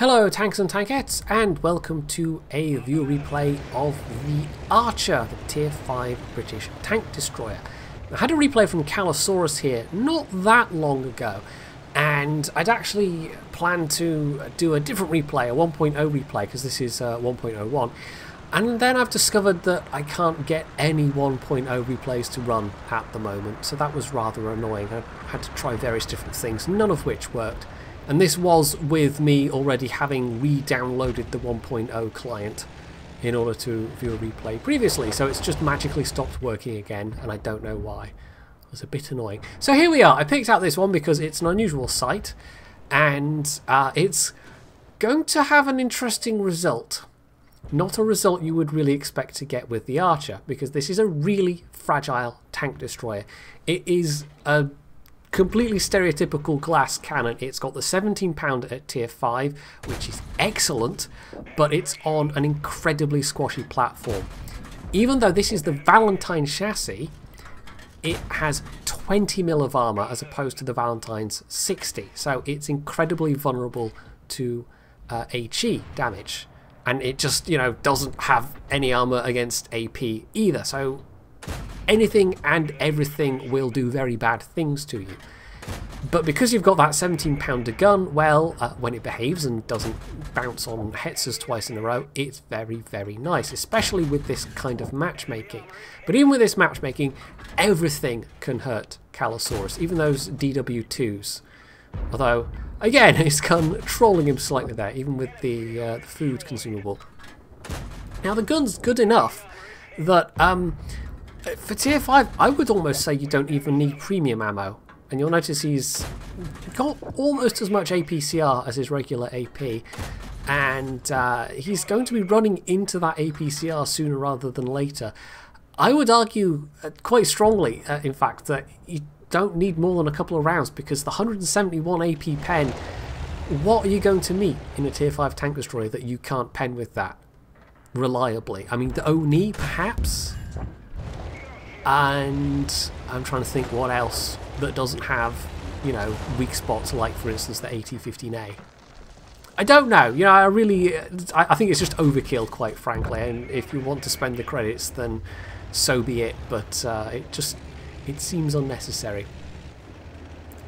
Hello tanks and tankettes, and welcome to a view replay of the Archer, the tier 5 British tank destroyer. I had a replay from Calosaurus here not that long ago, and I'd actually planned to do a different replay, a 1.0 replay, because this is 1.01, and then I've discovered that I can't get any 1.0 replays to run at the moment, so that was rather annoying. I had to try various different things, none of which worked. And this was with me already having re-downloaded the 1.0 client in order to view a replay previously, so it's just magically stopped working again, and I don't know why. It was a bit annoying. So here we are. I picked out this one because it's an unusual site, and it's going to have an interesting result. Not a result you would really expect to get with the Archer, because this is a really fragile tank destroyer. It is a completely stereotypical glass cannon. It's got the 17 pounder at tier 5, which is excellent, but it's on an incredibly squashy platform. Even though this is the Valentine chassis, it has 20 mil of armor as opposed to the Valentine's 60, so it's incredibly vulnerable to HE damage, and it just, you know, doesn't have any armor against AP either, so anything and everything will do very bad things to you. But because you've got that 17 pounder gun, well, when it behaves and doesn't bounce on hetzers twice in a row, it's very, very nice, especially with this kind of matchmaking. But even with this matchmaking, everything can hurt Calosaurus, even those DW2s. Although, again, his gun trolling him slightly there, even with the food consumable. Now, the gun's good enough that for tier 5, I would almost say you don't even need premium ammo. And you'll notice he's got almost as much APCR as his regular AP. And he's going to be running into that APCR sooner rather than later. I would argue quite strongly, in fact, that you don't need more than a couple of rounds, because the 171 AP pen, what are you going to meet in a tier 5 tank destroyer that you can't pen with that reliably? I mean, the Oni, perhaps? And I'm trying to think what else that doesn't have, you know, weak spots like, for instance, the AT-15A. I don't know, you know, I think it's just overkill, quite frankly, and if you want to spend the credits, then so be it, but it seems unnecessary.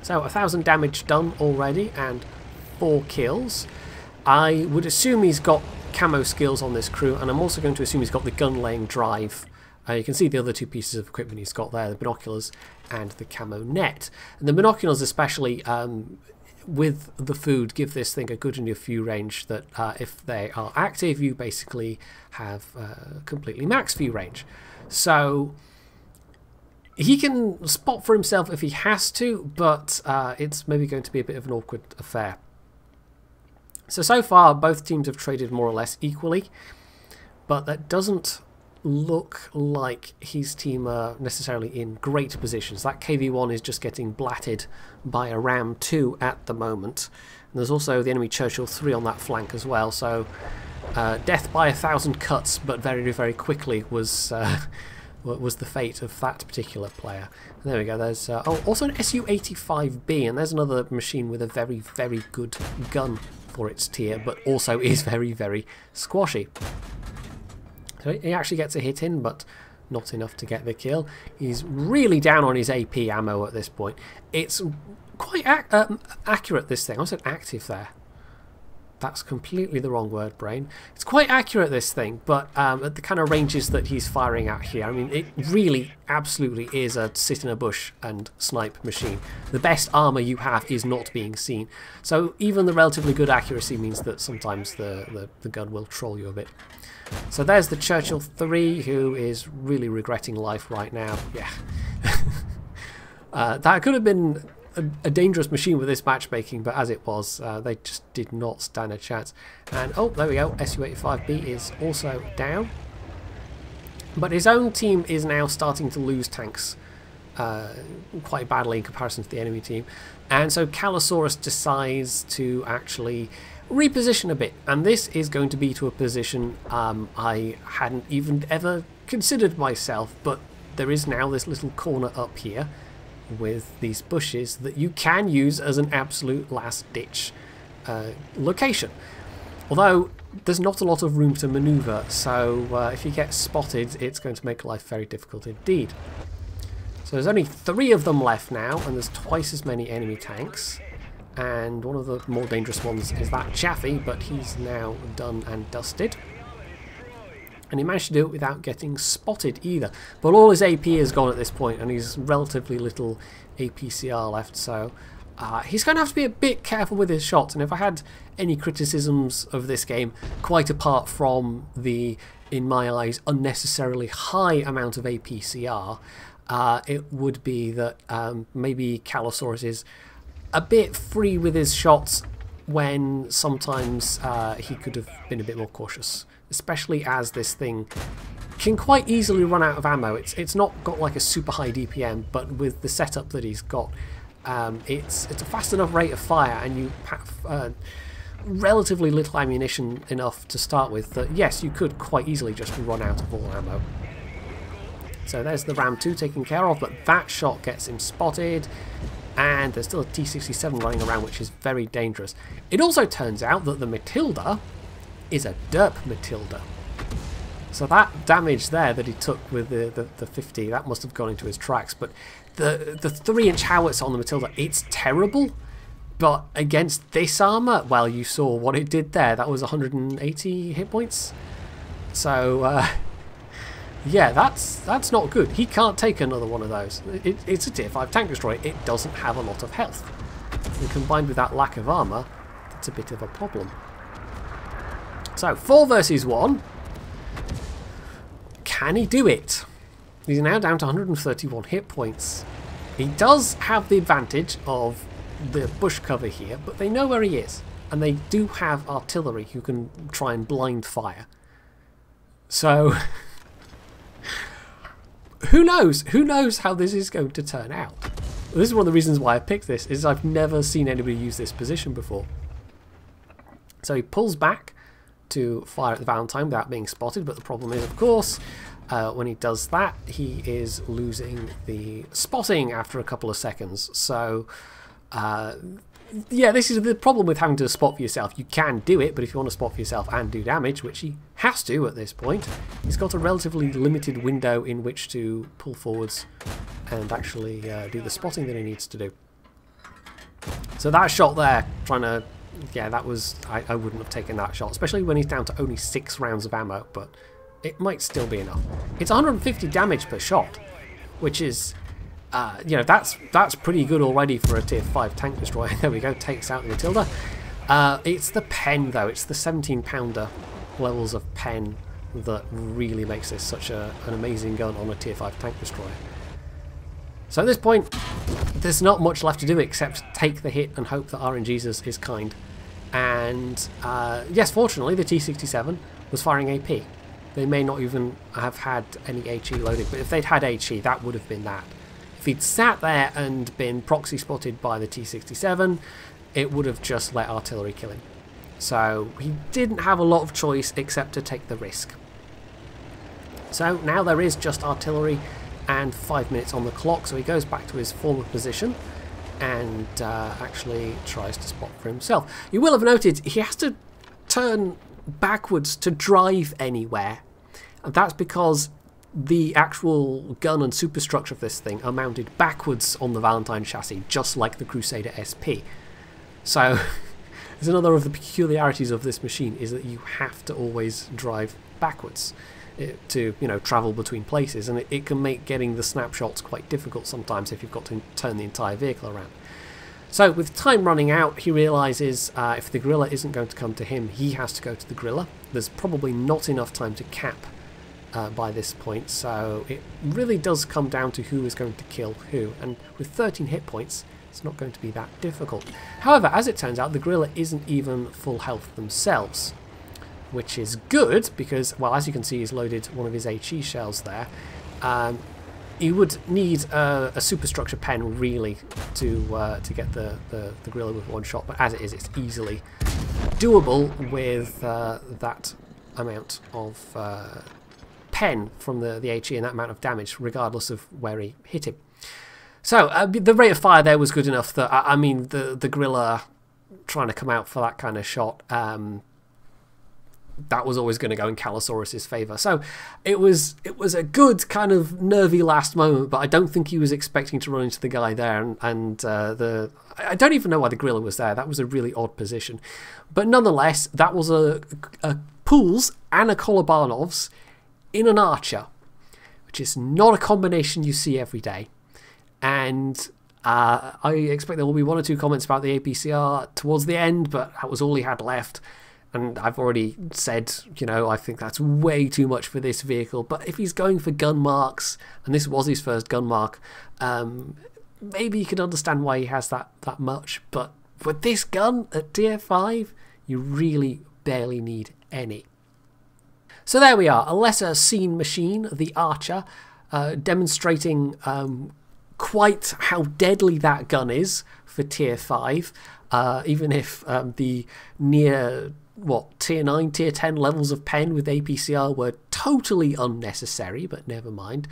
So 1,000 damage done already and 4 kills. I would assume he's got camo skills on this crew, and I'm also going to assume he's got the gun laying drive. You can see the other two pieces of equipment he's got there, the binoculars and the camo net. And the binoculars, especially with the food, give this thing a good enough view range that if they are active, you basically have completely max view range. So he can spot for himself if he has to, but it's maybe going to be a bit of an awkward affair. So far, both teams have traded more or less equally, but that doesn't look like his team are necessarily in great positions. That KV-1 is just getting blatted by a Ram 2 at the moment. And there's also the enemy Churchill 3 on that flank as well, so death by 1,000 cuts, but very, very quickly was the fate of that particular player. And there we go, there's also an Su-85B, and there's another machine with a very, very good gun for its tier, but also is very, very squashy. So he actually gets a hit in, but not enough to get the kill. He's really down on his AP ammo at this point. It's quite accurate, this thing. I said active there. That's completely the wrong word, brain. It's quite accurate, this thing, but at the kind of ranges that he's firing at here, I mean, it really absolutely is a sit in a bush and snipe machine. The best armor you have is not being seen. So even the relatively good accuracy means that sometimes the gun will troll you a bit. So there's the Churchill 3, who is really regretting life right now. Yeah. That could have been a dangerous machine with this matchmaking, but as it was, they just did not stand a chance. And, oh, there we go, Su-85B is also down. But his own team is now starting to lose tanks quite badly in comparison to the enemy team. And so Calosaurus decides to actually reposition a bit, and this is going to be to a position I hadn't even ever considered myself, but there is now this little corner up here with these bushes that you can use as an absolute last ditch location. Although there's not a lot of room to manoeuvre, so if you get spotted, it's going to make life very difficult indeed. So there's only 3 of them left now, and there's twice as many enemy tanks. And one of the more dangerous ones is that Chaffee, but he's now done and dusted. And he managed to do it without getting spotted either. But all his AP is gone at this point, and he's relatively little APCR left, so he's going to have to be a bit careful with his shots. And if I had any criticisms of this game, quite apart from the, in my eyes, unnecessarily high amount of APCR, it would be that maybe Calosaurus is a bit free with his shots when sometimes he could have been a bit more cautious. Especially as this thing can quite easily run out of ammo. It's not got like a super high DPM, but with the setup that he's got, it's a fast enough rate of fire, and you have relatively little ammunition enough to start with that, yes, you could quite easily just run out of all ammo. So there's the Ram 2 taken care of, but that shot gets him spotted, and there's still a T-67 running around, which is very dangerous. It also turns out that the Matilda is a derp Matilda. So that damage there that he took with the 50, that must have gone into his tracks. But the 3-inch howitzer on the Matilda, it's terrible. But against this armour, well, you saw what it did there. That was 180 hit points. So, yeah, that's not good. He can't take another one of those. It's a tier 5 tank destroyer. It doesn't have a lot of health. And combined with that lack of armour, that's a bit of a problem. So, 4 versus 1. Can he do it? He's now down to 131 hit points. He does have the advantage of the bush cover here, but they know where he is. And they do have artillery who can try and blind fire. So, who knows? Who knows how this is going to turn out? This is one of the reasons why I picked this, is I've never seen anybody use this position before. So he pulls back to fire at the Valentine without being spotted, but the problem is, of course, when he does that, he is losing the spotting after a couple of seconds. So, yeah, this is the problem with having to spot for yourself. You can do it, but if you want to spot for yourself and do damage, which he has to at this point, he's got a relatively limited window in which to pull forwards and actually do the spotting that he needs to do. So that shot there, trying to... Yeah, that was... I wouldn't have taken that shot, especially when he's down to only 6 rounds of ammo, but it might still be enough. It's 150 damage per shot, which is... you know, that's pretty good already for a tier 5 tank destroyer. There we go, takes out the Matilda. It's the pen, though. It's the 17-pounder levels of pen that really makes this such an amazing gun on a tier 5 tank destroyer. So at this point, there's not much left to do except take the hit and hope that RNGesus is kind. And yes, fortunately, the T-67 was firing AP. They may not even have had any HE loaded, but if they'd had HE, that would have been that. If he'd sat there and been proxy spotted by the T-67, it would have just let artillery kill him. So he didn't have a lot of choice except to take the risk. So now there is just artillery and 5 minutes on the clock, so he goes back to his former position and actually tries to spot for himself. You will have noted he has to turn backwards to drive anywhere, and that's because the actual gun and superstructure of this thing are mounted backwards on the Valentine chassis, just like the Crusader SP. So there's another of the peculiarities of this machine, is that you have to always drive backwards to, you know, travel between places, and it can make getting the snapshots quite difficult sometimes if you've got to turn the entire vehicle around. So with time running out, he realises if the gorilla isn't going to come to him, he has to go to the gorilla. There's probably not enough time to cap by this point, so it really does come down to who is going to kill who, and with 13 hit points, it's not going to be that difficult. However, as it turns out, the gorilla isn't even full health themselves, which is good because, well, as you can see, he's loaded one of his HE shells there. He would need a superstructure pen really to get the gorilla with one shot, but as it is, it's easily doable with that amount of pen from the HE and that amount of damage, regardless of where he hit him. So the rate of fire there was good enough that, I mean, the gorilla trying to come out for that kind of shot, that was always going to go in Calosaurus's favour. So it was a good kind of nervy last moment, but I don't think he was expecting to run into the guy there, and I don't even know why the gorilla was there. That was a really odd position. But nonetheless, that was a Pools and a Kolobanov's in an Archer, which is not a combination you see every day. And I expect there will be one or two comments about the APCR towards the end, but that was all he had left. And I've already said, you know, I think that's way too much for this vehicle. But if he's going for gun marks, and this was his first gun mark, maybe you can understand why he has that much. But with this gun at tier 5, you really barely need any. So there we are, a lesser seen machine, the Archer, demonstrating quite how deadly that gun is for tier 5, even if the near tier 9, tier 10 levels of pen with APCR were totally unnecessary, but never mind.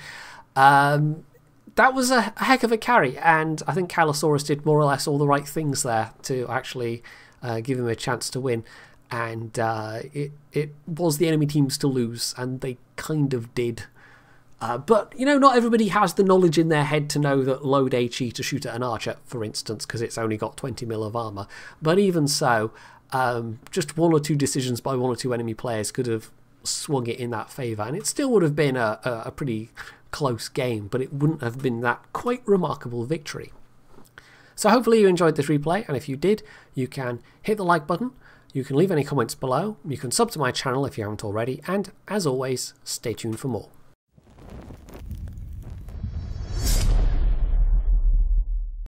That was a heck of a carry, and I think Calosaurus did more or less all the right things there to actually give him a chance to win. And it was the enemy teams to lose, and they kind of did. But, you know, not everybody has the knowledge in their head to know that load HE to shoot at an Archer, for instance, because it's only got 20 mil of armour. But even so, just one or two decisions by one or two enemy players could have swung it in that favour, and it still would have been a pretty close game, but it wouldn't have been that quite remarkable victory. So hopefully you enjoyed this replay, and if you did, you can hit the like button, you can leave any comments below, you can sub to my channel if you haven't already, and as always, stay tuned for more.